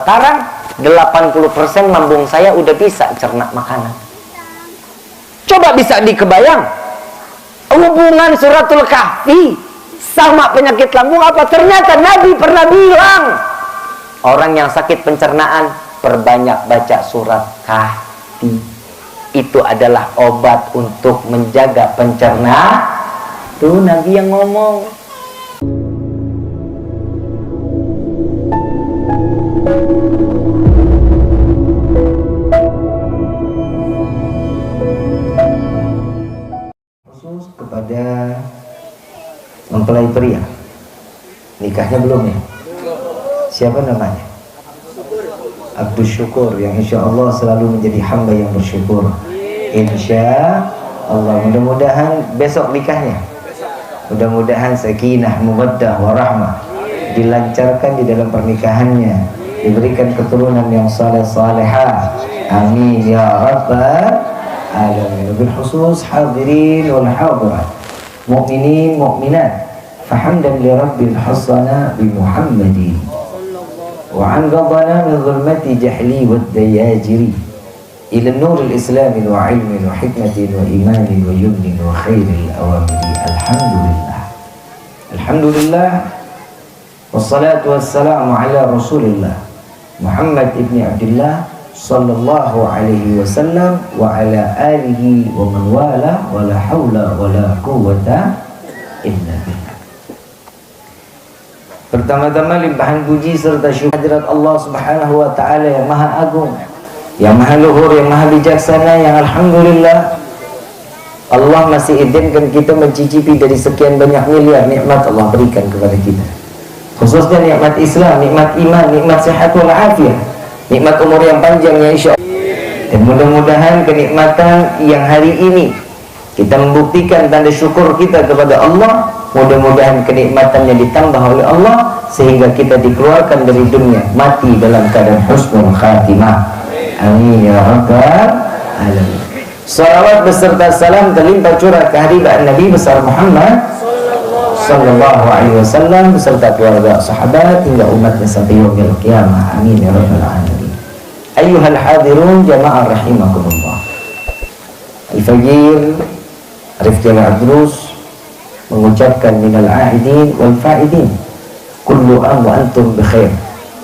Sekarang 80% lambung saya udah bisa cerna makanan. Coba bisa dikebayang hubungan suratul kahfi sama penyakit lambung apa? Ternyata Nabi pernah bilang, orang yang sakit pencernaan perbanyak baca surat kahfi. Itu adalah obat untuk menjaga pencernaan. Tuh Nabi yang ngomong. Khusus kepada mempelai pria, nikahnya belum ya? Siapa namanya? Abdul Syukur, yang insya Allah selalu menjadi hamba yang bersyukur. Insya Allah, mudah-mudahan besok nikahnya, mudah-mudahan sakinah, mawaddah, warahmah, dilancarkan di dalam pernikahannya, diberikan keturunan yang saleh-salehah. Amin ya rabbal alamin. Bil khusus hadirin wal hadirat, mukminin mukminat, fahamdan li rabbil hasana bi Muhammadin wa an qadana min zulmati jahli wad dayajiri ila nur al islam wa ilmin wa hikmatin wa imanin wa yumnin wa khairil awamiri. Alhamdulillah, alhamdulillah, wassalatu wassalamu ala rasulillah Muhammad ibn Abdullah sallallahu alaihi wasallam wa ala alihi wa man wala wa la hawla wa la quwwata illa billah. Pertama-tama limpahan puji serta syukur hadirat Allah Subhanahu wa taala yang maha agung, yang maha luhur, yang maha bijaksana, yang alhamdulillah Allah masih izinkan kita mencicipi dari sekian banyak miliar nikmat Allah berikan kepada kita. Khususnya nikmat Islam, nikmat iman, nikmat sehat wal afiat, nikmat umur yang panjang ya insya Allah. Dan mudah-mudahan kenikmatan yang hari ini kita membuktikan tanda syukur kita kepada Allah, mudah-mudahan kenikmatannya ditambah oleh Allah sehingga kita dikeluarkan dari dunia mati dalam keadaan husnul khatimah. Amin ya rabbal alamin. Salawat beserta salam terlimpah curah kehadiran Nabi besar Muhammad sallallahu alaihi wasallam beserta keluarga sahabat hingga umatnya sampai yaumil qiyamah. Amin ya rabbal alamin. Ayyuhal hadirun jamaah rahimakumullah. Al-Fajir Rifqi Al-Adrus mengucapkan minal a'idin wal fa'idin kullu am wa antum bikhair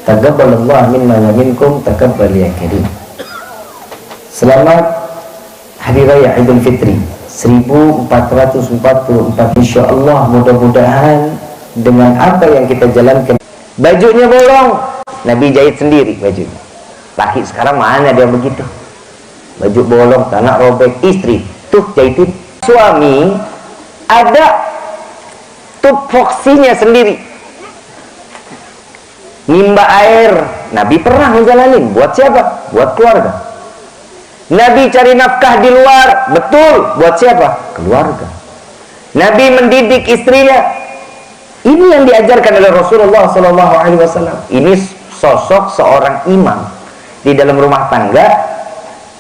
taqabbalallah minna wa minkum taqabbal ya karim. Selamat Hari Raya Idul Fitri 1444. insyaallah mudah-mudahan dengan apa yang kita jalankan. Bajunya bolong, Nabi jahit sendiri bajunya. Laki sekarang mana dia begitu, baju bolong, tanah robek, istri tuh jahitin. Suami ada tupoksinya sendiri, nimba air. Nabi pernah menjalanin buat siapa? Buat keluarga. Nabi cari nafkah di luar, betul, buat siapa? Keluarga. Nabi mendidik istrinya. Ini yang diajarkan oleh Rasulullah SAW. Ini sosok seorang imam di dalam rumah tangga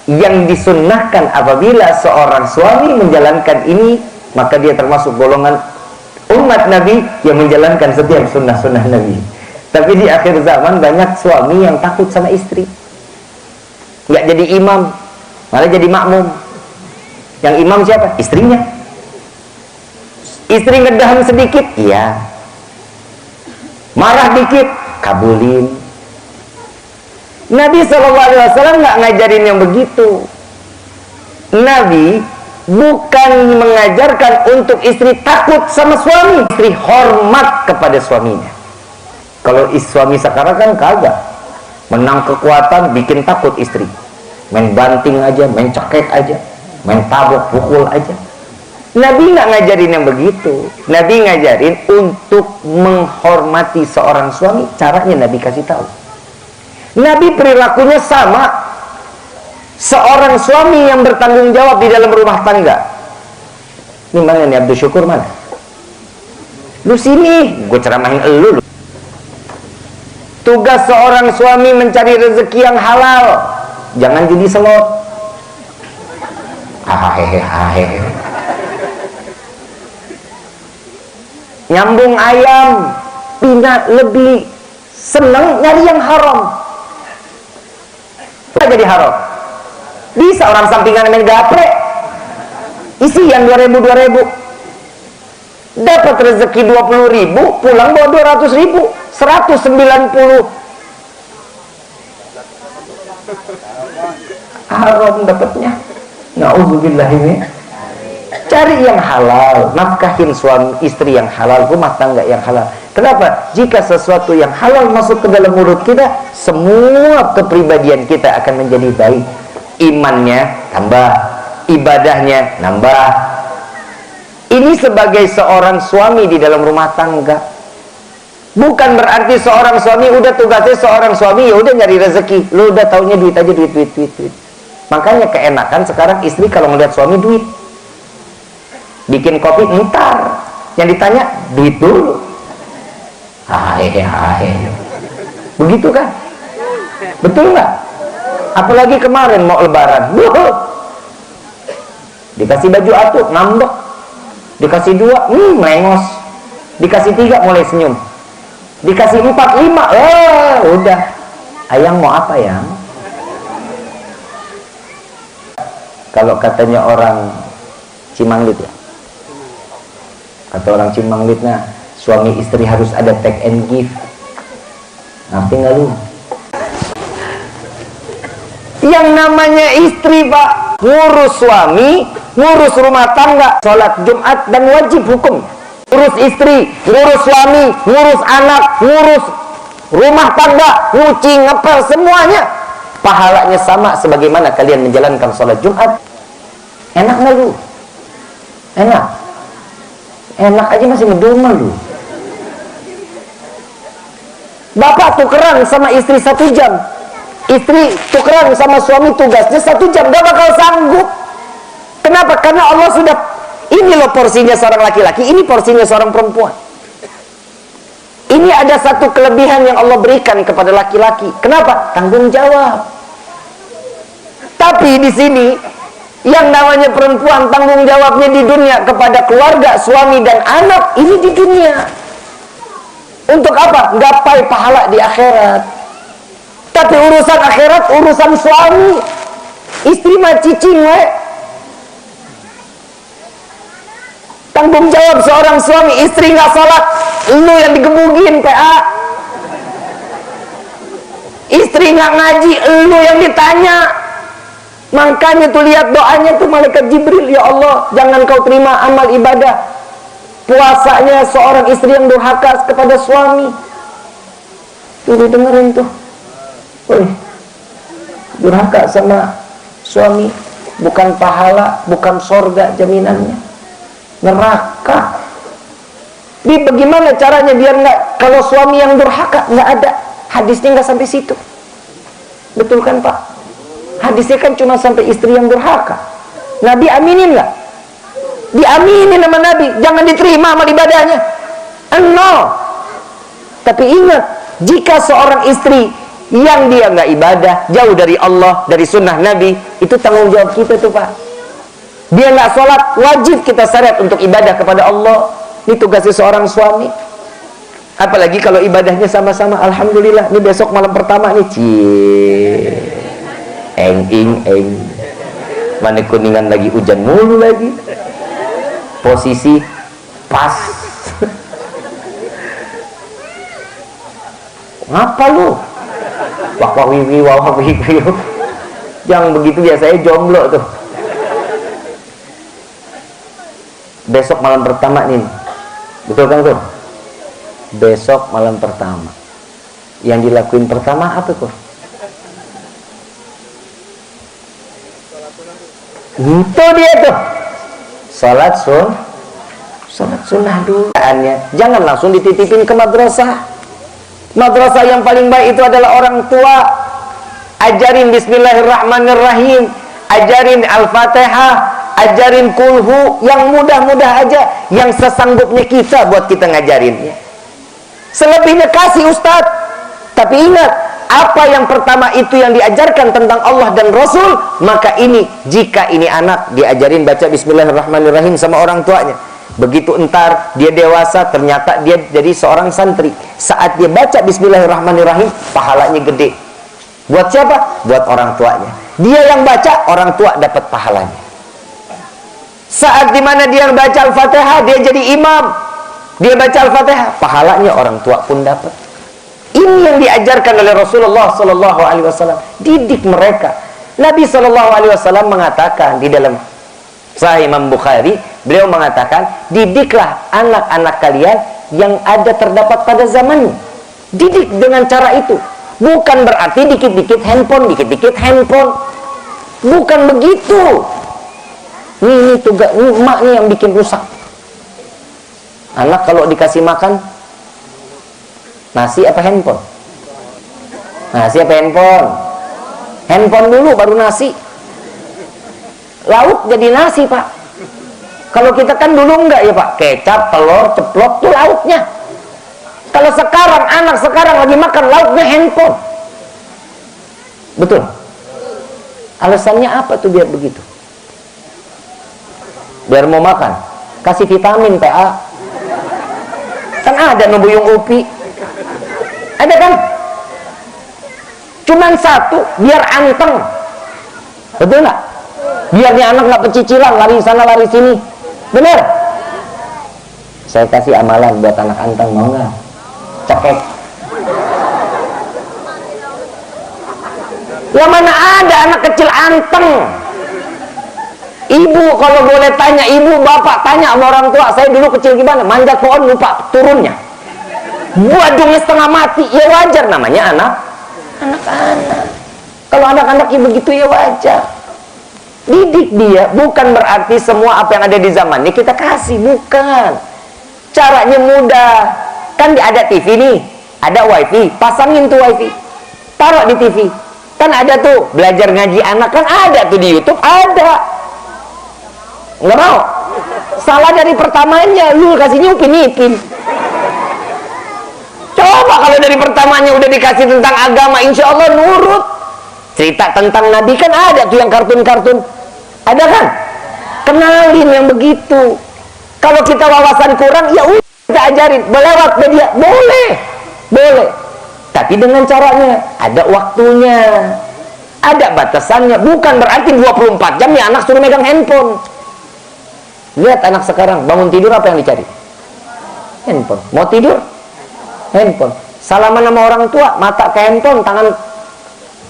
yang disunnahkan. Apabila seorang suami menjalankan ini, maka dia termasuk golongan umat Nabi yang menjalankan setiap sunnah-sunnah Nabi. Tapi di akhir zaman banyak suami yang takut sama istri, nggak jadi imam, malah jadi makmum. Yang imam siapa? Istrinya. Istri ngedahan sedikit, iya. Marah dikit, kabulin. Nabi SAW nggak ngajarin yang begitu. Nabi bukan mengajarkan untuk istri takut sama suami. Istri hormat kepada suaminya. Kalau suami sekarang kan kagak, menang kekuatan bikin takut istri, main banting aja, main cekek aja, main tabok pukul aja. Nabi nggak ngajarin yang begitu. Nabi ngajarin untuk menghormati seorang suami. Caranya Nabi kasih tahu. Nabi perilakunya sama. Seorang suami yang bertanggung jawab di dalam rumah tangga. Ini mana nih Abdul Syukur mana? Lu sini, gue ceramahin elu. Tugas seorang suami mencari rezeki yang halal. Jangan judi slot. Hahehe. Nyambung ayam, Pina lebih senang nyari yang haram. jadi haram. Bisa orang sampingan main gaplek, isian 2000 dapat rezeki 20.000, pulang bawa 200.000, 190 haram dapatnya. Na'udzubillah. Ini cari yang halal, nafkahin suami istri yang halal, rumah tangga yang halal. Kenapa? Jika sesuatu yang halal masuk ke dalam mulut kita, semua kepribadian kita akan menjadi baik. Imannya tambah, ibadahnya nambah. Ini sebagai seorang suami di dalam rumah tangga. Bukan berarti seorang suami udah tugasnya seorang suami ya udah nyari rezeki, lu udah taunya duit aja, duit. Makanya keenakan sekarang istri kalau ngeliat suami duit, bikin kopi entar, yang ditanya duit dulu. Hai. Begitu kan? Betul nggak? Apalagi kemarin mau lebaran, dikasih baju atuk ngambek, dikasih 2 melengos, dikasih 3 mulai senyum, dikasih 4, 5 udah ayang mau apa yang? Kalau katanya orang Cimanglit ya, kata orang Cimanglit, nah suami istri harus ada take and give. Ngerti nggak lu? Yang namanya istri pak, ngurus suami, ngurus rumah tangga, sholat Jumat dan wajib hukum, ngurus istri, ngurus suami, ngurus anak, ngurus rumah tangga, nyuci, ngepel, semuanya pahalanya sama sebagaimana kalian menjalankan sholat Jumat. Enak nggak lu? Enak aja masih ngedumel lu. Bapak tukeran sama istri 1 jam, istri tukeran sama suami tugasnya 1 jam, gak bakal sanggup. Kenapa? Karena Allah sudah, ini loh porsinya seorang laki-laki, ini porsinya seorang perempuan. Ini ada satu kelebihan yang Allah berikan kepada laki-laki. Kenapa? Tanggung jawab. Tapi di sini yang namanya perempuan tanggung jawabnya di dunia kepada keluarga, suami dan anak, ini di dunia. Untuk apa? Gapai pahala di akhirat. Tapi urusan akhirat, urusan suami. Istri mah cicing we. Tanggung jawab seorang suami, istri nggak salat, lu yang digebugin PA. Istri nggak ngaji, lu yang ditanya. Makanya tuh lihat doanya tuh malaikat Jibril, ya Allah, jangan kau terima amal ibadah puasanya seorang istri yang durhaka kepada suami. Tuh dengerin tuh, durhaka sama suami, bukan pahala, bukan sorga jaminannya, neraka. Jadi bagaimana caranya biar nggak, kalau suami yang durhaka nggak ada, hadisnya nggak sampai situ, betul kan Pak? Hadisnya kan cuma sampai istri yang durhaka. Nabi aminin nggak? Diaminin sama Nabi, jangan diterima amal ibadahnya. Tapi ingat, jika seorang istri yang dia nggak ibadah, jauh dari Allah, dari sunnah Nabi, itu tanggung jawab kita tuh Pak. Dia nggak sholat, wajib kita syariat untuk ibadah kepada Allah. Ini tugasnya seorang suami. Apalagi kalau ibadahnya sama-sama. Alhamdulillah, ini besok malam pertama nih, eng. Mana Kuningan lagi hujan mulu lagi, posisi pas. Ngapa lu? Wah, jangan begitu, biasanya jomblo tuh. Besok malam pertama nih, betul kan tuh? Besok malam pertama, yang dilakuin pertama apa tuh? Itu dia tuh, sholat sunnah dulu. Jangan langsung dititipin ke madrasah. Madrasah yang paling baik itu adalah orang tua. Ajarin bismillahirrahmanirrahim, ajarin al-fatihah, ajarin kulhu, yang mudah-mudah aja, yang sesanggupnya kita buat kita ngajarinnya. Selebihnya kasih ustadz. Tapi ingat, apa yang pertama itu yang diajarkan tentang Allah dan Rasul, maka ini, jika ini anak diajarin baca bismillahirrahmanirrahim sama orang tuanya, begitu entar dia dewasa, ternyata dia jadi seorang santri, saat dia baca bismillahirrahmanirrahim, pahalanya gede. Buat siapa? Buat orang tuanya. Dia yang baca, orang tua dapat pahalanya. Saat dimana dia baca Al-Fatihah, dia jadi imam, dia baca Al-Fatihah, pahalanya orang tua pun dapat. Ini yang diajarkan oleh Rasulullah Sallallahu Alaihi Wasallam. Didik mereka. Nabi Sallallahu Alaihi Wasallam mengatakan di dalam Sahih Imam Bukhari, beliau mengatakan, didiklah anak-anak kalian yang ada terdapat pada zamannya. Didik dengan cara itu. Bukan berarti dikit-dikit handphone, dikit-dikit handphone. Bukan begitu. Ini tugas, ini emak nih yang bikin rusak. Anak kalau dikasih makan nasi apa handphone? Nasi apa handphone? Handphone dulu baru nasi. Lauk jadi nasi, Pak. Kalau kita kan dulu enggak ya, Pak. Kecap, telur, ceplok tuh lauknya. Kalau sekarang anak sekarang lagi makan lauknya handphone. Betul. Alasannya apa tuh biar begitu? Biar mau makan, kasih vitamin PA. Kan ada nubuyung upi. Ada kan? Cuman satu, biar anteng. Betul nggak? Biar nih anak nggak pecicilan, lari sana lari sini. Bener? Saya kasih amalan buat anak anteng, mau nggak? Cekek. Yang mana ada anak kecil anteng? Ibu kalau boleh tanya, ibu bapak tanya sama orang tua, saya dulu kecil gimana? Manjat pohon lupa turunnya. Buadungnya setengah mati, ya wajar namanya anak-anak. Kalau anak-anak ya begitu ya wajar. Didik dia, bukan berarti semua apa yang ada di zaman ini kita kasih, bukan. Caranya mudah. Kan ada TV nih, ada wifi, pasangin tuh wifi, taruh di TV. Kan ada tuh belajar ngaji anak, kan ada tuh di YouTube, ada. Nggak mau? Salah dari pertamanya, lu kasihnya upin-ipin. Coba kalau dari pertamanya udah dikasih tentang agama, insya Allah nurut. Cerita tentang Nabi kan ada tuh yang kartun-kartun. Ada kan? Kenalin yang begitu. Kalau kita wawasan kurang, ya udah kita ajarin. Melewat media, boleh. Boleh. Tapi dengan caranya, ada waktunya. Ada batasannya. Bukan berarti 24 jam ya anak suruh megang handphone. Lihat anak sekarang, bangun tidur apa yang dicari? Handphone. Mau tidur? Handphone. Salaman sama orang tua, mata ke handphone, tangan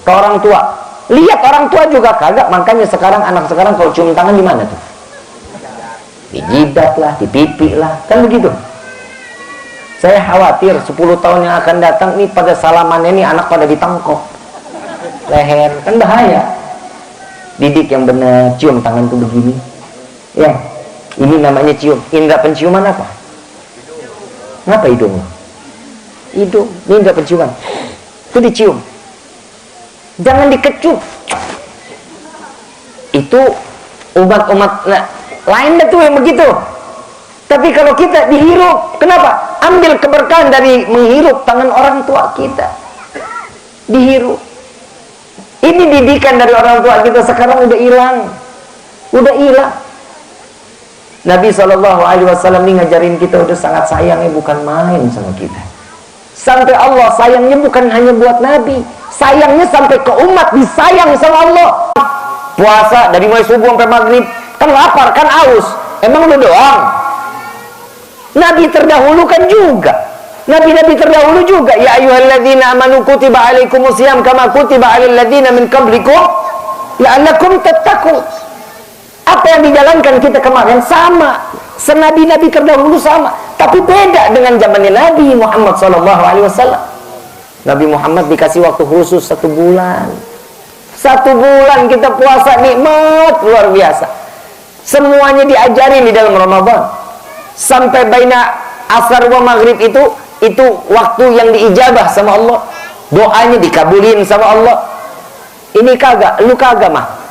ke orang tua. Lihat orang tua juga kagak. Makanya sekarang anak sekarang kalau cium tangan di mana tuh? Di jidat lah, di pipi lah, kan begitu. Saya khawatir 10 tahun yang akan datang nih pada salamannya nih anak pada ditangkok leher, kan bahaya. Didik yang benar, cium tangan tuh begini. Ya, ini namanya cium. Indra penciuman apa? Kenapa hidung? Hidung, ini indra penciuman. Itu dicium. Jangan dikecup. Itu umat-umat lain tuh yang begitu. Tapi kalau kita dihirup, kenapa? Ambil keberkahan dari menghirup tangan orang tua kita. Dihirup. Ini didikan dari orang tua kita sekarang udah hilang. Udah hilang. Nabi SAW ini ngajarin kita udah sangat sayangnya, bukan main sama kita. Sampai Allah sayangnya bukan hanya buat Nabi, sayangnya sampai ke umat disayang sama Allah. Puasa dari mulai subuh sampai maghrib, kan lapar, kan aus. Emang lu doang? Nabi terdahulu kan juga. Nabi-nabi terdahulu juga. Ya ayyuhalladzina amanu kutiba alaikumusiyam kama kutiba alal ladzina min qablikum la'allakum tattaqun. Apa yang dijalankan kita kemarin sama, senabi-nabi terdahulu sama, tapi beda dengan zamannya Nabi Muhammad SAW. Nabi Muhammad dikasih waktu khusus 1 bulan. 1 bulan kita puasa nikmat luar biasa. Semuanya diajarin di dalam Ramadan. Sampai baina asar wa maghrib itu waktu yang diijabah sama Allah. Doanya dikabulin sama Allah. Ini kagak, lu kagak mah.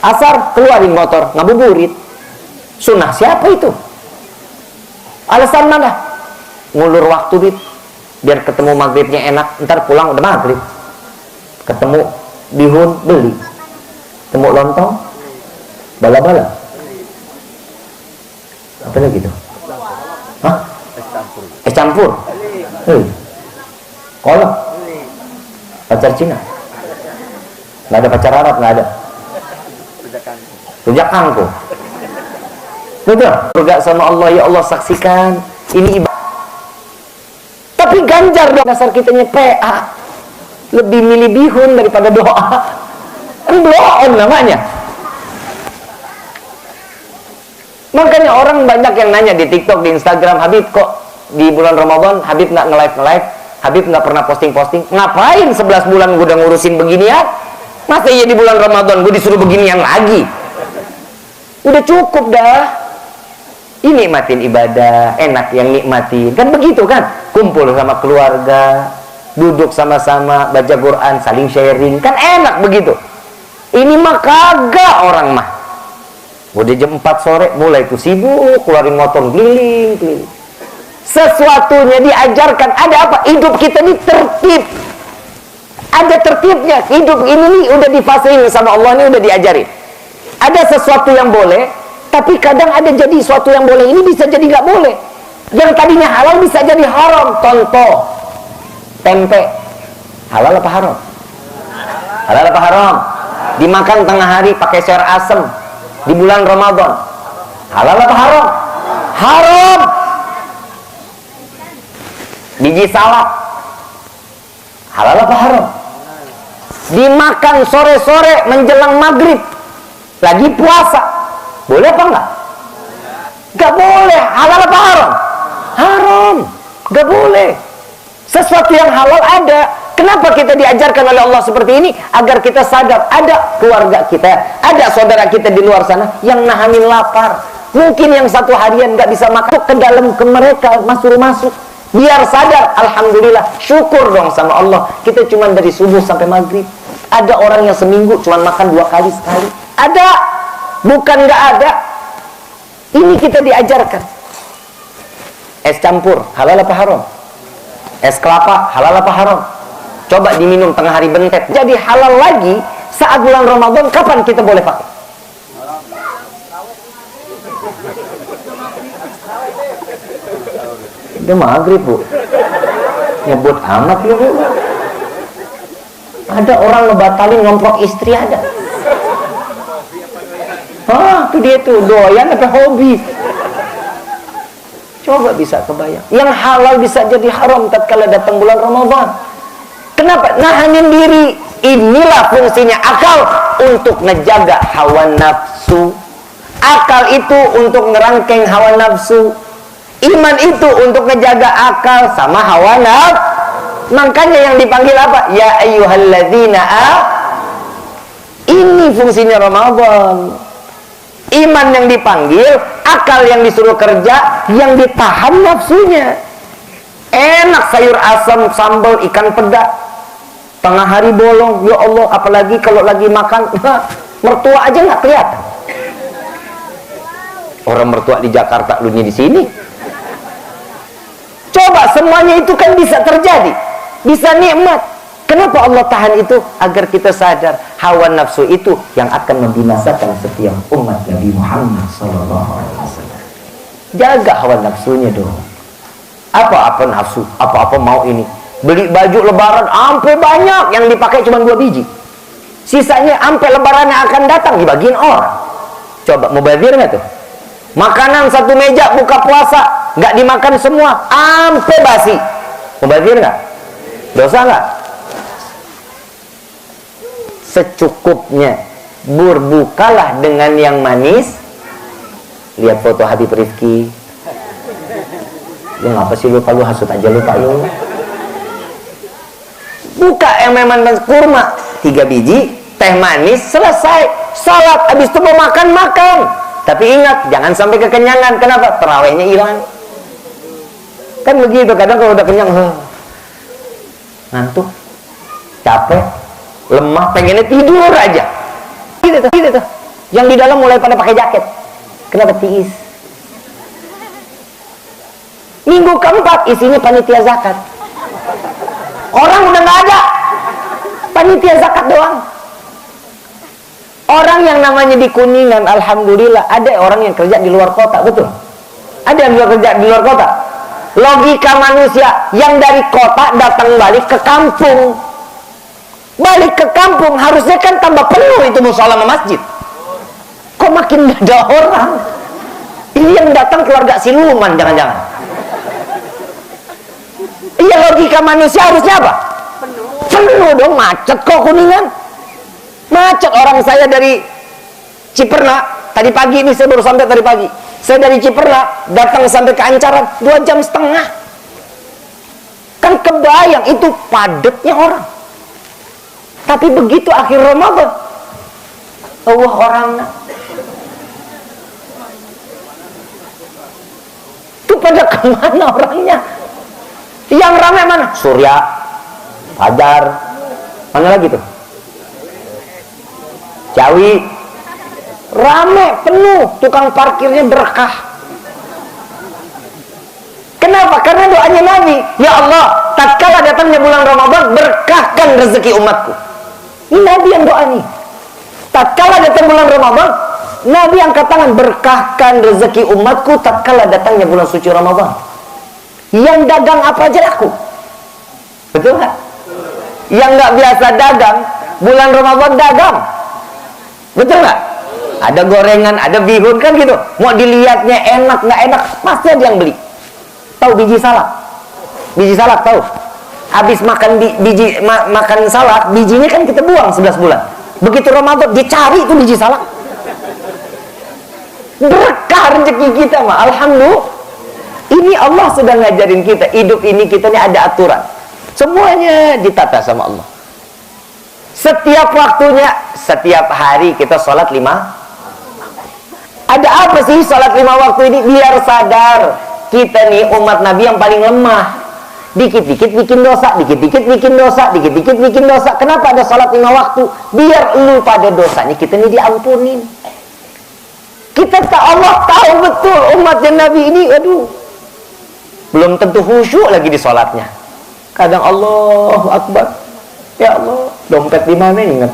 Asar keluarin motor, ngabuburit. Sunnah siapa itu? Alasan mana? Ngulur waktu dit, biar ketemu maghribnya enak. Ntar pulang udah maghrib. Ketemu bihun beli, ketemu lontong bala-bala. Apa lagi tuh? Hah? Es campur. Kolak. Pacar Cina. Nggak ada pacar Arab, nggak ada. Rujak kangkung. Betul. Surga sama Allah, ya Allah saksikan ini ibadah. Tapi ganjar dong, dasar kitanya PA. Lebih milih bihun daripada doa. Kan blow on namanya. Makanya orang banyak yang nanya di TikTok, di Instagram, Habib kok di bulan Ramadan Habib nggak nge-live, Habib nggak pernah posting. Ngapain 11 bulan gue udah ngurusin beginian? Masa iya di bulan Ramadan gue disuruh beginian lagi? Udah cukup dah. Ini nikmatin ibadah, enak yang nikmatin. Kan begitu kan? Kumpul sama keluarga, duduk sama-sama, baca Quran, saling sharing. Kan enak begitu. Ini mah kagak orang mah. Udah jam 4 sore mulai tuh sibuk, keluarin motor keliling. Sesuatunya diajarkan. Ada apa? Hidup kita ini tertib. Ada tertibnya. Hidup ini nih udah difasihin sama Allah, ini udah diajarin. Ada sesuatu yang boleh, tapi kadang ada jadi sesuatu yang boleh ini bisa jadi nggak boleh. Yang tadinya halal bisa jadi haram. Contoh, tempe halal apa haram? Halal apa haram? Dimakan tengah hari pakai sayur asem di bulan Ramadan, halal apa haram? Haram. Biji salak halal apa haram? Dimakan sore-sore menjelang maghrib lagi puasa, boleh apa enggak? Gak boleh. Halal apa haram? Haram. Gak boleh. Sesuatu yang halal ada. Kenapa kita diajarkan oleh Allah seperti ini? Agar kita sadar ada keluarga kita, ada saudara kita di luar sana yang nahanin lapar. Mungkin yang satu harian gak bisa makan, ke dalam ke mereka masuk. Biar sadar, alhamdulillah, syukur dong sama Allah. Kita cuma dari subuh sampai maghrib. Ada orang yang seminggu cuma makan 2 kali sekali. Ada, bukan nggak ada. Ini kita diajarkan. Es campur halal apa haram? Es kelapa halal apa haram? Coba diminum tengah hari bentet. Jadi halal lagi saat bulan Ramadan. Kapan kita boleh pakai? Udah maghrib, Bu. Nyebut amat ya, Bu. Ada orang ngebatalin ngomprok istri, ada. Itu dia tuh doyan apa hobi. Coba bisa kebayang. Yang halal bisa jadi haram tatkala datang bulan Ramadan. Kenapa? Nahanin diri. Inilah fungsinya akal, untuk ngejaga hawa nafsu. Akal itu untuk ngerangkeng hawa nafsu. Iman itu untuk ngejaga akal sama hawa nafsu. Makanya yang dipanggil apa? Ya ayyuhalladzina Ini fungsinya Ramadan. Iman yang dipanggil, akal yang disuruh kerja, yang ditahan nafsunya. Enak sayur asam, sambal, ikan peda, tengah hari bolong. Ya Allah, apalagi kalau lagi makan, mertua aja nggak kelihatan. Orang mertua di Jakarta, lu di sini. Coba semuanya itu kan bisa terjadi, bisa nikmat. Kenapa Allah tahan itu? Agar kita sadar hawa nafsu itu yang akan membinasakan setiap umat Nabi Muhammad SAW. Jaga hawa nafsunya dong. Apa-apa nafsu, apa-apa mau ini. Beli baju lebaran sampai banyak, yang dipakai cuma 2 biji. Sisanya sampai lebarannya akan datang dibagiin orang. Coba mubazir nggak tuh? Makanan satu meja buka puasa nggak dimakan semua, sampai basi. Mubazir nggak? Dosa nggak? Secukupnya. Berbukalah dengan yang manis. Lihat foto Habib Rifki. Lu ngapa sih lupa, lu hasut aja lupa lu. Buka yang memang kurma 3 biji, teh manis, selesai. Salat, habis itu mau makan. Tapi ingat, jangan sampai kekenyangan. Kenapa? Terawihnya hilang. Kan begitu, kadang kalau udah kenyang, ngantuk, capek, lemah, pengennya tidur aja. Gitu tuh. Yang di dalam mulai pada pakai jaket. Kenapa? Tiis. Minggu keempat isinya panitia zakat. Orang udah nggak ada, panitia zakat doang. Orang yang namanya di Kuningan, alhamdulillah, ada orang yang kerja di luar kota, betul? Ada yang kerja di luar kota. Logika manusia, yang dari kota datang balik ke kampung. Balik ke kampung harusnya kan tambah penuh itu musola sama masjid. Kok makin gak ada orang? Ini yang datang keluarga siluman jangan-jangan. Iya, logika manusia harusnya apa? Penuh dong, macet kok Kuningan. Macet. Orang saya dari Ciperna tadi pagi, ini saya baru sampai tadi pagi. Saya dari Ciperna datang sampai ke Ancaran 2,5 jam. Kan kebayang itu padatnya orang. Tapi begitu akhir Ramadan, orangnya itu pada kemana orangnya? Yang ramai mana? Surya, Fajar, mana lagi tuh? Ciawi, rame, penuh, tukang parkirnya berkah. Kenapa? Karena doanya Nabi, ya Allah, tatkala datangnya bulan Ramadan, berkahkan rezeki umatku. Ini Nabi yang doa nih. Tatkala datang bulan Ramadan, Nabi angkat tangan, berkahkan rezeki umatku tatkala datangnya bulan suci Ramadan. Yang dagang apa aja laku. Betul nggak? Yang nggak biasa dagang, bulan Ramadan dagang. Betul nggak? Ada gorengan, ada bihun, kan gitu. Mau dilihatnya enak nggak enak, pasti ada yang beli. Tahu biji salak? Biji salak tahu? Habis makan makan salak, bijinya kan kita buang 11 bulan. Begitu Ramadan dicari itu biji salak. Berkah rezeki kita mah, alhamdulillah. Ini Allah sudah ngajarin kita, hidup ini kita ini ada aturan. Semuanya ditata sama Allah. Setiap waktunya, setiap hari kita sholat 5. Ada apa sih sholat 5 waktu ini? Biar sadar kita nih umat Nabi yang paling lemah. Dikit-dikit bikin dosa, dikit-dikit bikin dosa, dikit-dikit bikin dosa. Kenapa ada sholat 5 waktu? Biar lu pada dosanya kita nih diampunin. Kita Allah tahu betul umatnya Nabi ini, aduh, belum tentu khusyuk lagi di sholatnya. Kadang Allahu Akbar, ya Allah, dompet di mana ingat?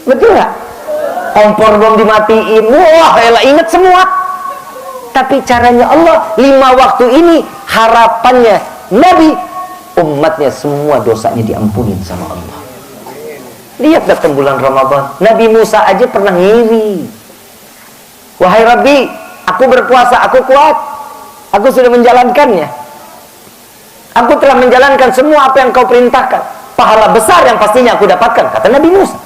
Betul nggak? Kompor belum dimatiin, wah, elah ingat semua. Tapi caranya Allah 5 waktu ini harapannya Nabi umatnya semua dosanya diampunin sama Allah. Lihat datang bulan Ramadan, Nabi Musa aja pernah ngiri. Wahai Rabbi, aku berpuasa, aku kuat, aku sudah menjalankannya. Aku telah menjalankan semua apa yang kau perintahkan. Pahala besar yang pastinya aku dapatkan, kata Nabi Musa.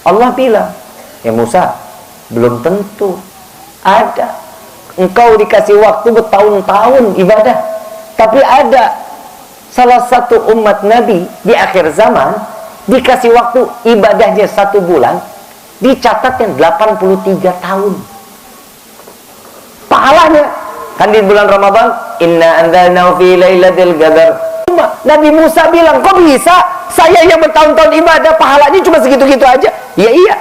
Allah bilang, ya Musa, belum tentu. Ada. Engkau dikasih waktu bertahun-tahun ibadah. Tapi ada salah satu umat Nabi di akhir zaman dikasih waktu ibadahnya 1 bulan, dicatatnya 83 tahun. Pahalanya kan di bulan Ramadan, inna anzalnahu fi lailatul qadar. Nabi Musa bilang, kok bisa saya yang bertahun-tahun ibadah pahalanya cuma segitu-gitu aja? Ya iya.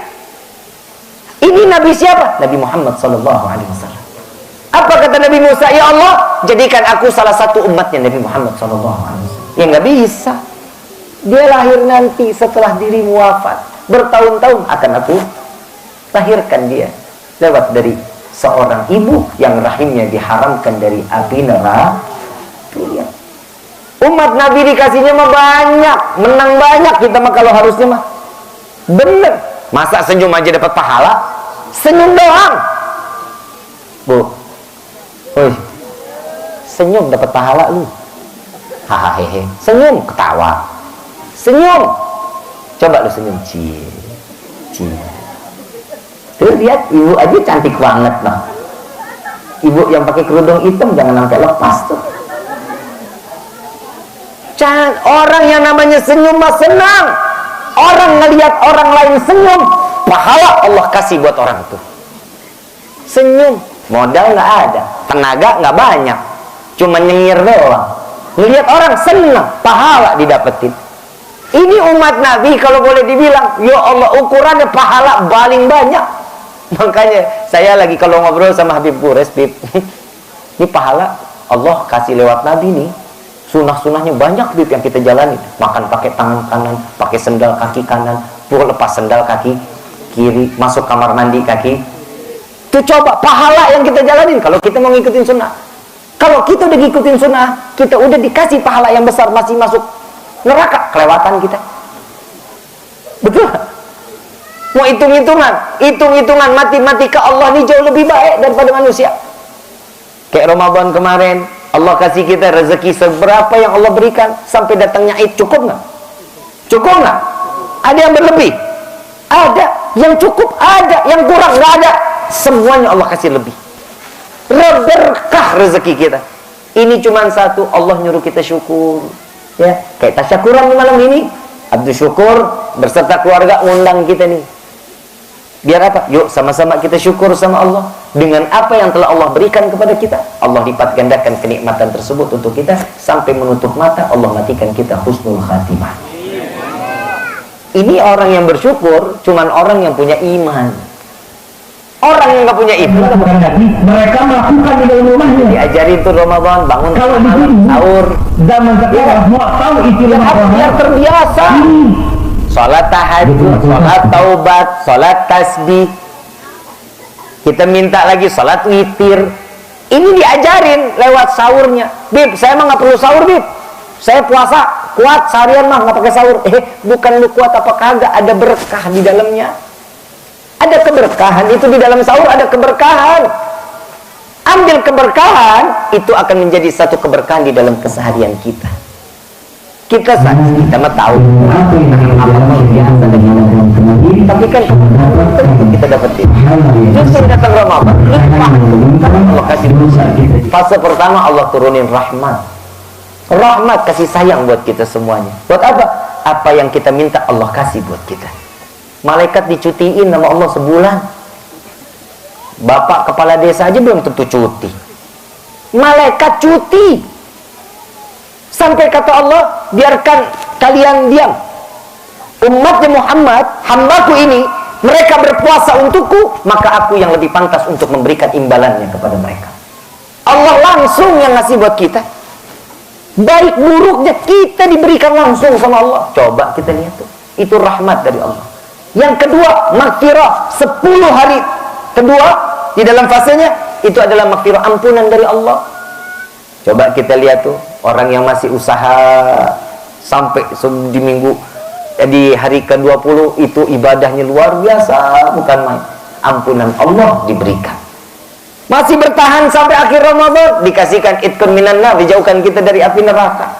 Ini Nabi siapa? Nabi Muhammad SAW. Apa kata Nabi Musa? Ya Allah, jadikan aku salah satu umatnya Nabi Muhammad SAW. Ya nggak bisa. Dia lahir nanti setelah dirimu wafat. Bertahun-tahun akan aku lahirkan dia. Lewat dari seorang ibu yang rahimnya diharamkan dari api neraka. Umat Nabi dikasihnya mah banyak, menang banyak. Kita mah kalau harusnya mah bener. Masa senyum aja dapat pahala? Senyum doang. Bu, oi, senyum dapat pahala lu. Hahaha, senyum ketawa. Senyum. Coba lu senyum, cie. Tuh lihat, ibu aja cantik banget noh. Ibu yang pakai kerudung hitam jangan sampai lepas tuh. Orang yang namanya senyum mah senang. Orang ngelihat orang lain senyum, pahala Allah kasih buat orang itu. Senyum, modal nggak ada, tenaga nggak banyak, cuma nyengir doang. Ngelihat orang senang, pahala didapetin. Ini umat Nabi kalau boleh dibilang, ya Allah, ukurannya pahala paling banyak. Makanya saya lagi kalau ngobrol sama Habib Qures, Bib, ini pahala Allah kasih lewat Nabi nih. Sunah-sunahnya banyak, Bib, yang kita jalani. Makan pakai tangan kanan, pakai sendal kaki kanan, lepas sendal kaki kiri, masuk kamar mandi kaki. Itu coba pahala yang kita jalanin kalau kita mau ngikutin sunnah. Kalau kita udah ngikutin sunnah, kita udah dikasih pahala yang besar, masih masuk neraka. kelewatan kita. Betul? Mau hitung-hitungan matematika Allah ini jauh lebih baik daripada manusia. Kayak Ramadan kemarin, Allah kasih kita rezeki seberapa yang Allah berikan, sampai datangnya Id, cukup nggak? Cukup nggak? Ada yang berlebih? Ada. Yang cukup ada, yang kurang nggak ada. Semuanya Allah kasih lebih. Berkah rezeki kita. Ini cuma satu, Allah nyuruh kita syukur. Ya, kayak tasyakuran malam ini, Abdul Syukur berserta keluarga ngundang kita nih. Biar apa? Yuk sama-sama kita syukur sama Allah dengan apa yang telah Allah berikan kepada kita. Allah lipat gandakan kenikmatan tersebut untuk kita sampai menutup mata Allah matikan kita husnul khatimah. Ini orang yang bersyukur cuman orang yang punya iman. Orang yang nggak punya iman, mereka melakukan di dalam rumahnya. Diajarin tuh Ramadan, bangun kalau malam, sahur. Zaman sekarang mau tahu isi Ramadan. Biar terbiasa. Salat tahajud, salat taubat, salat tasbih. Kita minta lagi salat witir. Ini diajarin lewat sahurnya. Bib, saya mah nggak perlu sahur, Bib. Saya puasa kuat seharian mah nggak pakai sahur. Bukan lu kuat apa kagak, ada berkah di dalamnya. Ada keberkahan, itu di dalam sahur ada keberkahan. Ambil keberkahan, itu akan menjadi satu keberkahan di dalam keseharian kita. Kita mah tahu amal biasa dan tapi kan kita dapetin. Justru datang Ramadan, Allah kasih fase pertama Allah turunin rahmat. Rahmat kasih sayang buat kita semuanya. Buat apa? Apa yang kita minta Allah kasih buat kita. Malaikat dicutiin sama Allah sebulan. Bapak kepala desa aja belum tentu cuti. Malaikat cuti. Sampai kata Allah, biarkan kalian diam. Umatnya Muhammad, hambaku ini, mereka berpuasa untukku, maka aku yang lebih pantas untuk memberikan imbalannya kepada mereka. Allah langsung yang ngasih buat kita. Baik buruknya kita diberikan langsung sama Allah. Coba kita lihat tuh. Itu rahmat dari Allah. Yang kedua, maghfirah 10 hari kedua di dalam fasenya itu adalah maghfirah, ampunan dari Allah. Coba kita lihat tuh, orang yang masih usaha sampai di minggu di hari ke-20 itu ibadahnya luar biasa, bukan main. Ampunan Allah diberikan. Masih bertahan sampai akhir Ramadan, dikasihkan itqun minan nar, dijauhkan kita dari api neraka.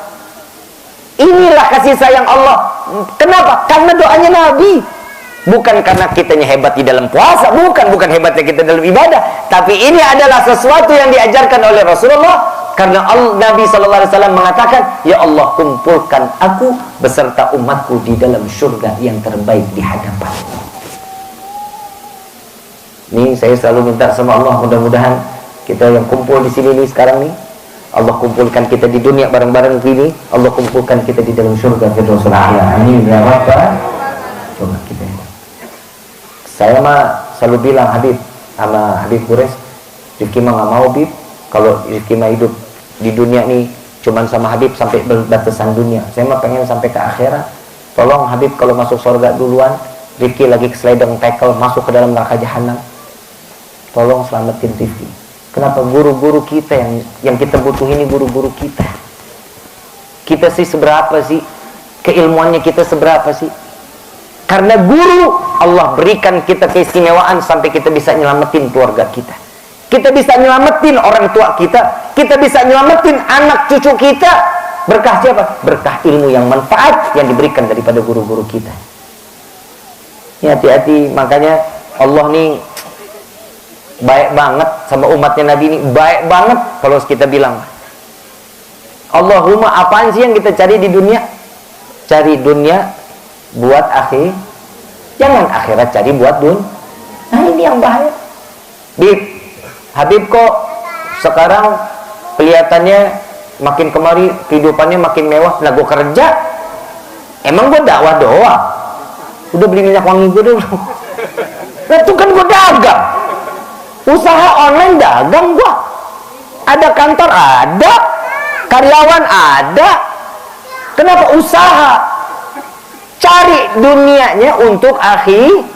Inilah kasih sayang Allah. Kenapa? Karena doanya Nabi. Bukan karena kitanya hebat di dalam puasa, bukan hebatnya kita dalam ibadah, tapi ini adalah sesuatu yang diajarkan oleh Rasulullah. Karena Nabi SAW mengatakan, ya Allah kumpulkan aku beserta umatku di dalam surga yang terbaik di hadapan. Ini saya selalu minta sama Allah, mudah-mudahan kita yang kumpul di sini nih sekarang nih, Allah kumpulkan kita di dunia bareng-bareng begini, Allah kumpulkan kita di dalam surga Firdaus A'la. Amin ya Rabbal. Coba kita. Saya mah selalu bilang sama Habib Quraisy, Rifki mah nggak mau Bib, kalau Rifki mah hidup di dunia nih cuman sama Habib sampai batasan dunia. Saya mah pengen sampai ke akhirat. Tolong Habib kalau masuk surga duluan, Rifki lagi kesliding tackle masuk ke dalam neraka jahanam. Tolong selamatin Rifki. Kenapa? Guru-guru kita yang kita butuh ini guru-guru kita. Kita sih seberapa sih? Keilmuannya kita seberapa sih? Karena guru Allah berikan kita keistimewaan sampai kita bisa nyelamatin keluarga kita. Kita bisa nyelamatin orang tua kita. Kita bisa nyelamatin anak cucu kita. Berkah siapa? Berkah ilmu yang manfaat yang diberikan daripada guru-guru kita. Ya, hati-hati. Makanya Allah nih baik banget sama umatnya Nabi ini. Baik banget kalau kita bilang. Allahumma, apaan sih yang kita cari di dunia? Cari dunia buat akhir, jangan akhirat cari buat Nah ini yang bahaya. Habib kok sekarang kelihatannya makin kemari kehidupannya makin mewah. Nah gue kerja, emang gue dakwah doang. Udah beli minyak wangi gue dulu. Nah itu kan gue dagang, usaha online dagang gue. Ada kantor ada, karyawan ada. Kenapa? Usaha. Cari dunianya untuk akhir,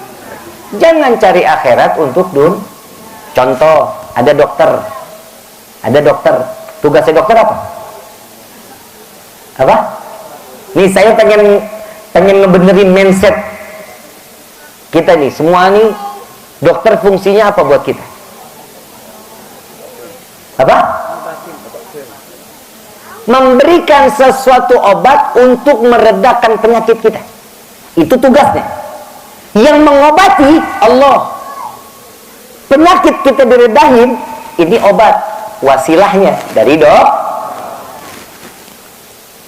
jangan cari akhirat untuk Contoh, ada dokter. Tugasnya dokter apa? Nih saya pengen ngebenerin mindset kita nih. Semua nih, dokter fungsinya apa buat kita? Apa? Memberikan sesuatu obat untuk meredakan penyakit kita. Itu tugasnya. Yang mengobati Allah. Penyakit kita diredahin, ini obat. Wasilahnya dari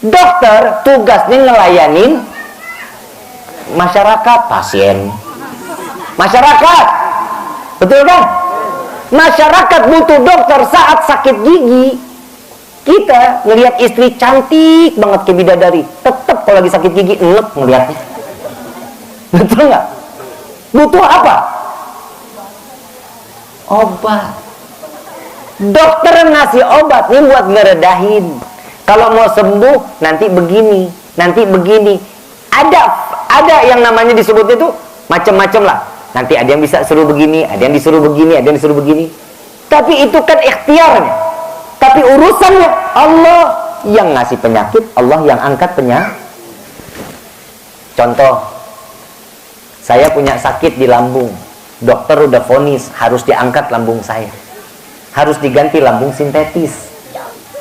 dokter tugasnya ngelayanin masyarakat, pasien. Masyarakat. Betul kan? Masyarakat butuh dokter saat sakit gigi. Kita ngelihat istri cantik banget kayak bidadari, tetap kalau lagi sakit gigi enek ngelihatnya. Betul nggak? Butuh apa? Obat. Dokter ngasih obat ini buat ngeredahin. Kalau mau sembuh nanti begini, nanti begini. Ada yang namanya disebut itu macam-macam lah. Nanti ada yang bisa suruh begini, ada yang disuruh begini, ada yang disuruh begini. Tapi itu kan ikhtiarnya. Tapi urusannya Allah yang ngasih penyakit, Allah yang angkat penyakit. Contoh, saya punya sakit di lambung. Dokter udah vonis harus diangkat lambung saya. Harus diganti lambung sintetis.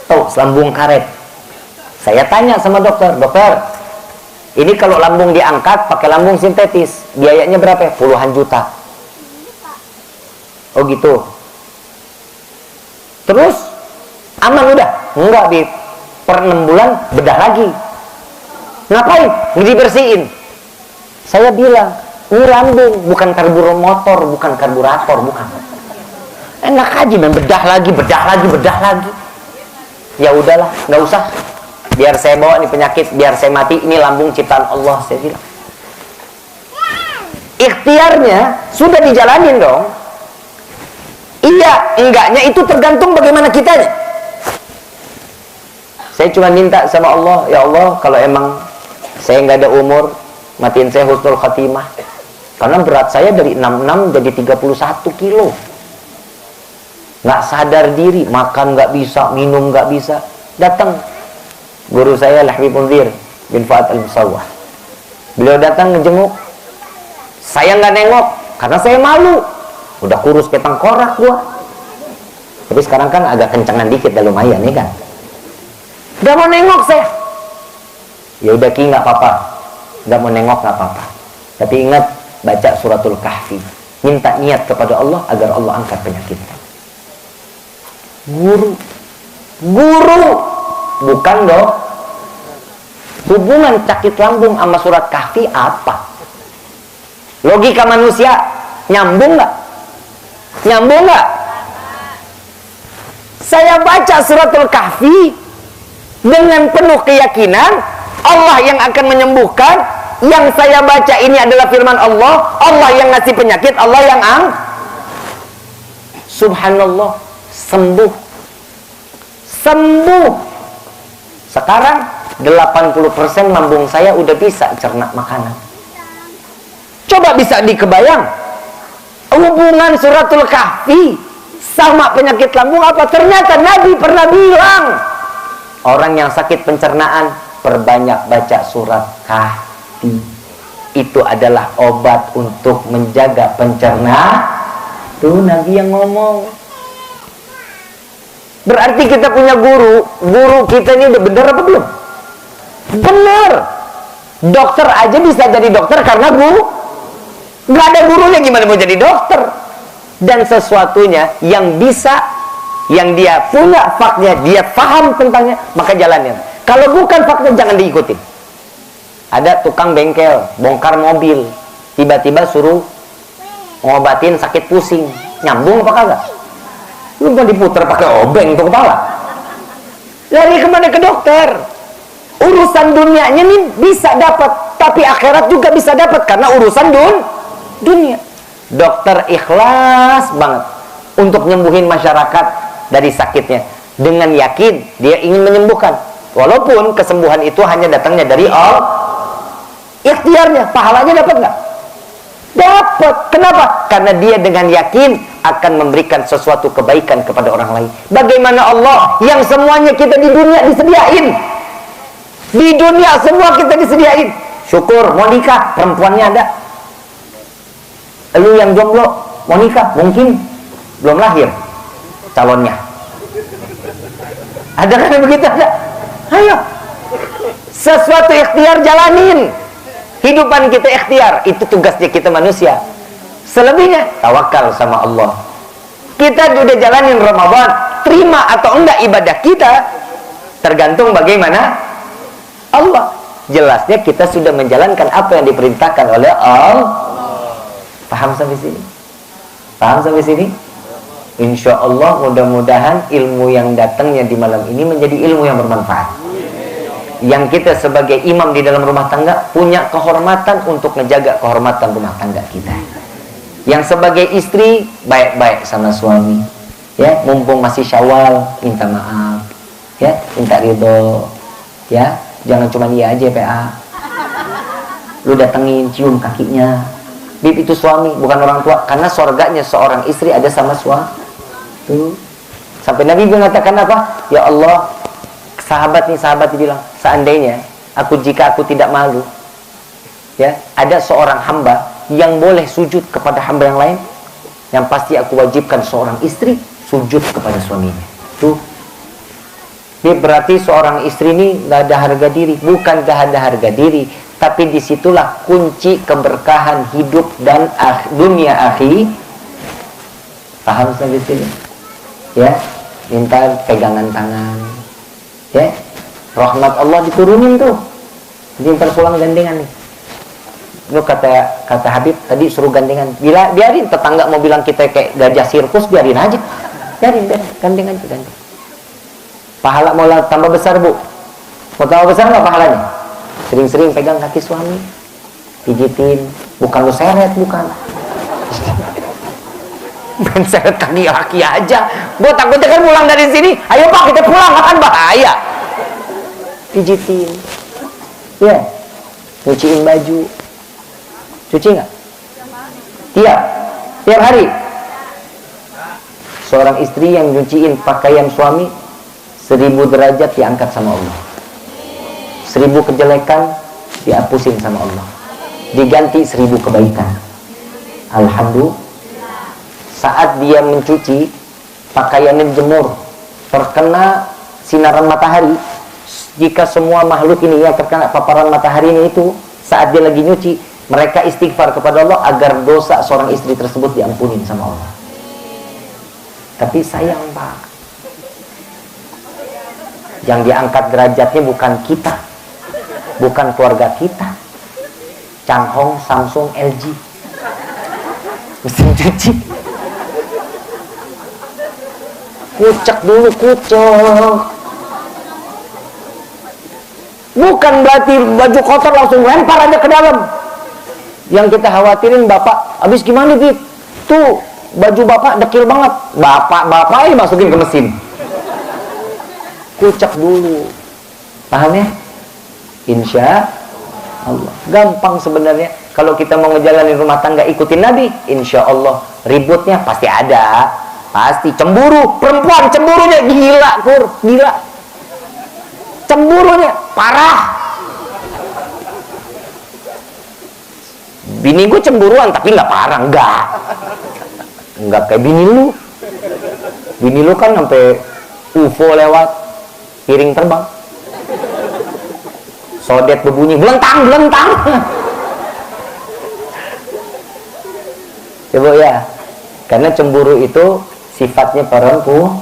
Tuh, lambung karet. Saya tanya sama dokter, dokter, ini kalau lambung diangkat pakai lambung sintetis, biayanya berapa? Puluhan juta. Oh gitu. Terus aman udah? Enggak, Bib. Per 6 bulan bedah lagi. Ngapain? Dibersihin. Saya bilang, ini lambung, bukan karburator, bukan karburator, bukan. Enak aja main bedah lagi. Ya udahlah, nggak usah. Biar saya bawa nih penyakit, biar saya mati. Ini lambung ciptaan Allah, saya bilang. Ikhtiarnya sudah dijalanin dong. Iya, enggaknya itu tergantung bagaimana kitanya. Saya cuma minta sama Allah, ya Allah, kalau emang saya nggak ada umur, matiin saya husnul khatimah. Karena berat saya dari 66 jadi 31 kilo. Nggak sadar diri, makan nggak bisa, minum nggak bisa. Datang guru saya Habib Munzir bin Fuad Al-Musawwah. Beliau datang ngejenguk. Saya nggak nengok karena saya malu. Udah kurus kayak tengkorak gua. Tapi sekarang kan agak kencengan dikit, dah lumayan nih kan. Udah mau nengok saya. Ya udah Ki, nggak apa-apa. Udah mau nengok nggak apa-apa. Tapi ingat baca suratul Kahfi. Minta niat kepada Allah agar Allah angkat penyakit. Guru bukan dong. Hubungan sakit lambung sama surat Kahfi apa? Logika manusia nyambung nggak? Nyambung nggak? Saya baca suratul Kahfi dengan penuh keyakinan Allah yang akan menyembuhkan. Yang saya baca ini adalah firman Allah. Allah yang ngasih penyakit, Allah yang subhanallah, sembuh. Sekarang 80% lambung saya udah bisa cerna makanan. Coba bisa dikebayang hubungan suratul Kahfi sama penyakit lambung apa? Ternyata Nabi pernah bilang, orang yang sakit pencernaan perbanyak baca surat Kahfi. Itu adalah obat untuk menjaga pencernaan. Tuh Nabi yang ngomong. Berarti kita punya guru kita ini udah bener apa belum? Bener. Dokter aja bisa jadi dokter karena nggak ada gurunya, gimana mau jadi dokter? Dan sesuatunya yang bisa, yang dia punya faknya, dia paham tentangnya, maka jalannya. Kalau bukan fakta jangan diikutin. Ada tukang bengkel bongkar mobil, tiba-tiba suruh ngobatin sakit pusing, nyambung apa kagak? Lu mau diputer pakai obeng untuk kepala? Lari kemana? Ke dokter. Urusan dunianya nih bisa dapat, tapi akhirat juga bisa dapat karena urusan dunia. Dokter ikhlas banget untuk nyembuhin masyarakat dari sakitnya dengan yakin dia ingin menyembuhkan, walaupun kesembuhan itu hanya datangnya dari Allah. Ikhtiarnya, pahalanya dapat nggak? Dapat. Kenapa? Karena dia dengan yakin akan memberikan sesuatu kebaikan kepada orang lain. Bagaimana Allah yang semuanya kita di dunia disediain? Di dunia semua kita disediain. Syukur, mau nikah, perempuannya ada. Lu yang jomblo, mau nikah, mungkin belum lahir calonnya. Ada kan begitu? Ada. Ayo, sesuatu ikhtiar jalanin. Hidupan kita ikhtiar, itu tugasnya kita manusia. Selebihnya tawakal sama Allah. Kita sudah jalanin Ramadan, terima atau enggak ibadah kita tergantung bagaimana Allah. Jelasnya kita sudah menjalankan apa yang diperintahkan oleh Allah. Paham sampai sini? Paham sampai sini? Insya Allah mudah-mudahan ilmu yang datangnya di malam ini menjadi ilmu yang bermanfaat. Yang kita sebagai imam di dalam rumah tangga punya kehormatan untuk menjaga kehormatan rumah tangga kita. Yang sebagai istri baik-baik sama suami, ya, mumpung masih Syawal, minta maaf, ya, minta ridho, ya, jangan cuma iya aja PA. Lu datengin, cium kakinya. Bib itu suami, bukan orang tua, karena surganya seorang istri ada sama suami. Tuh. Sampai Nabi mengatakan apa? Ya Allah, sahabat bilang, seandainya jika aku tidak malu, ya, ada seorang hamba yang boleh sujud kepada hamba yang lain, yang pasti aku wajibkan seorang istri sujud kepada suaminya. Tuh. Ini berarti seorang istri ini gak ada harga diri. Bukan gak ada harga diri, tapi disitulah kunci keberkahan hidup dan dunia akhirat. Paham sampai sini? Ya, minta pegangan tangan. Ya, rahmat Allah diturunin tuh. Jadi ntar pulang gandengan nih. Lu kata Habib tadi suruh gandengan. Biarin tetangga mau bilang kita kayak gajah sirkus, biarin aja. Biarin, gandengan aja, gandeng. Pahala mau tambah besar, Bu. Mau tambah besar nggak pahalanya? Sering-sering pegang kaki suami, pijitin. Bukan lu seret, bukan. Main seret kaki laki aja. Gua takutnya kan pulang dari sini, ayo Pak kita pulang, kan bahaya. Pijitin. Ya, nyuciin baju. Cuci nggak? Tiap hari. Seorang istri yang nyuciin pakaian suami, 1000 derajat diangkat sama Allah. 1000 kejelekan dihapusin sama Allah. Diganti 1000 kebaikan. Alhamdulillah. Saat dia mencuci, pakaiannya dijemur, terkena sinaran matahari. Jika semua makhluk ini yang terkena paparan matahari ini itu, saat dia lagi nyuci, mereka istighfar kepada Allah agar dosa seorang istri tersebut diampunin sama Allah. Tapi sayang Pak, yang diangkat derajatnya bukan kita, bukan keluarga kita. Changhong, Samsung, LG, mesin cuci. Kucek dulu, kucek. Bukan berarti baju kotor langsung lempar aja ke dalam. Yang kita khawatirin bapak, habis gimana Bib? Tuh baju bapak dekil banget. Bapak masukin ke mesin. Kucek dulu. Paham ya? Insya Allah. Gampang sebenarnya. Kalau kita mau ngejalanin rumah tangga ikutin Nabi, insya Allah ributnya pasti ada. Pasti cemburu. Perempuan cemburunya gila, gila. Cemburunya parah. Bini gue cemburuan tapi nggak parah, nggak kayak bini lu. Bini lu kan sampai UFO lewat, piring terbang, sodet berbunyi, belentang. Coba ya, karena cemburu itu sifatnya perempuan.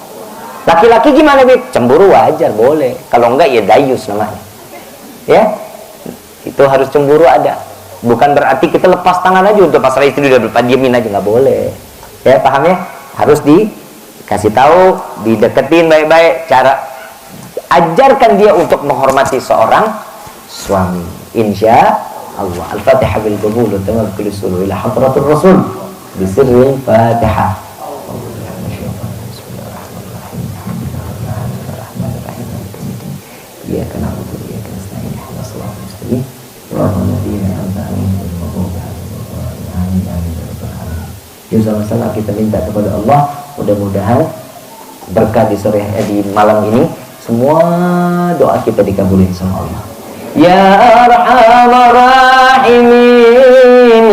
Laki-laki gimana Bib? Cemburu wajar, boleh. Kalau enggak ya dayus namanya. Ya, itu harus cemburu ada. Bukan berarti kita lepas tangan aja untuk masalah istri udah depan diemin aja, nggak boleh. Ya, paham ya? Harus dikasih tahu, dideketin baik-baik. Cara ajarkan dia untuk menghormati seorang suami. Insya Allah. Al-Fatihah bil qabul wa tawakkul ila hadratur Rasul bi sirril Fatihah. Sama-sama kita minta kepada Allah, mudah-mudahan berkah di malam ini semua doa kita dikabulin sama Allah. ya arhamar rahimin,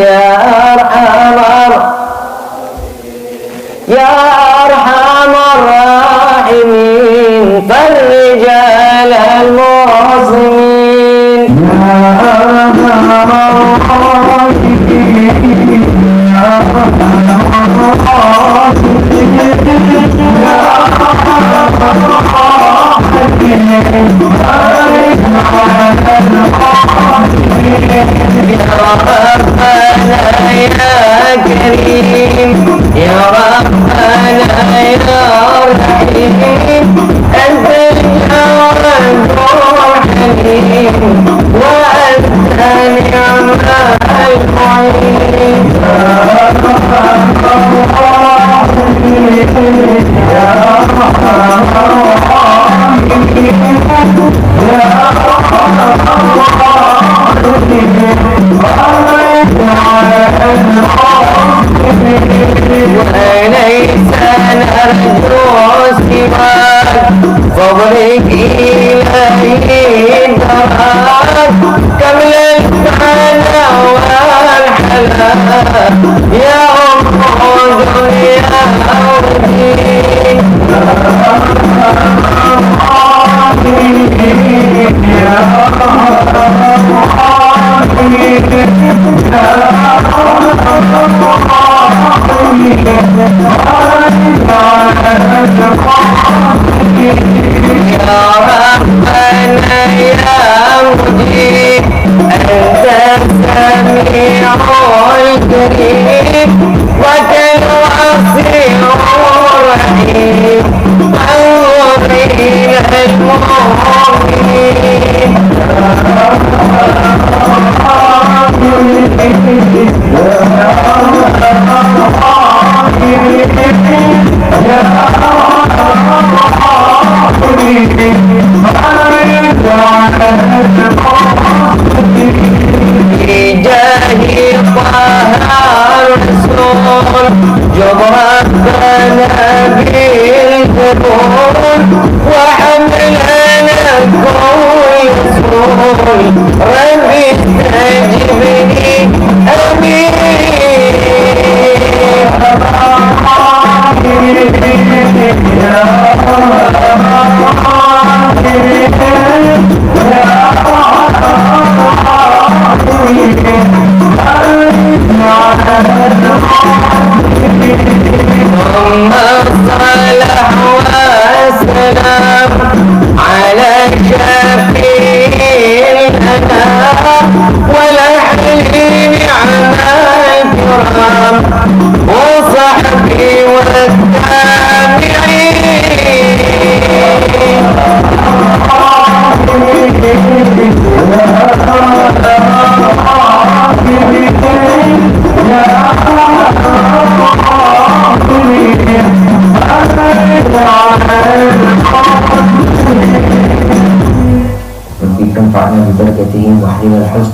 ya arhamar, ya arhamar rahimin, farij alal muslimin, ya arhamar rahimin, ya arhamar rahimin, ya وليس نرجو سواك فضلك إلهي درات كمل الفنا والحلا يا أم يا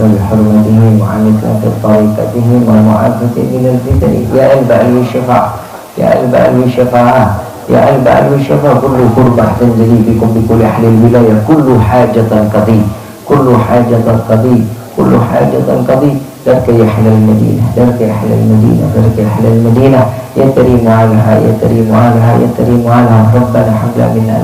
بحرمتهم وعن طريقتهم والمعافاة من الفتن يا البأل والشفاعة يا البأل والشفاعة يا البأل والشفاعة كل قربة تنزلي بكم بكل أهل الولاية كل حاجة قضي كل حاجة قضي كل حاجة قضي لك يا أهل المدينة لك يا أهل المدينة لك يا أهل المدينة يا كريم عنها يا كريم عنها يا كريم عنها ربنا حمل منا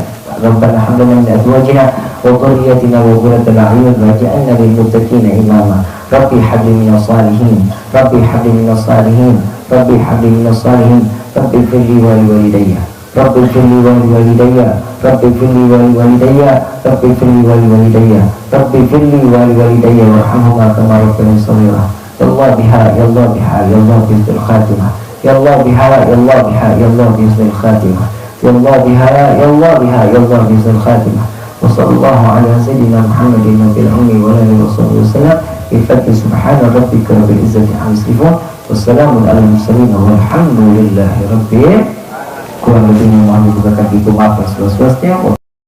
ربنا حملنا من أزواجنا وذريتنا وقرة الأعين واجعلنا للمتقين إماما ربي حبل من الصالحين ربي حبل من الصالحين ربي حبل من الصالحين ربي اغفر لي ولوالدي ربي اغفر لي ولوالدي ربي اغفر لي ولوالدي ربي اغفر لي ولوالدي ربي اغفر لي ولوالدي وارحمهما كما ربياني صغيرا يا الله بها يا الله بها يا الله بحسن الخاتمة يا الله بها يا الله بها يا الله بحسن الخاتمة يا الله بها يا الله بها يا الله بحسن الخاتمة وصلى الله على سيدنا محمد النبي الأمي وعلى آله وصحبه وسلم بفضل سبحان ربك رب العزة عما يصفون والسلام على المرسلين والحمد لله رب العالمين. Kurang lebihnya mohon diberkati, maaf atas segala sesuatunya.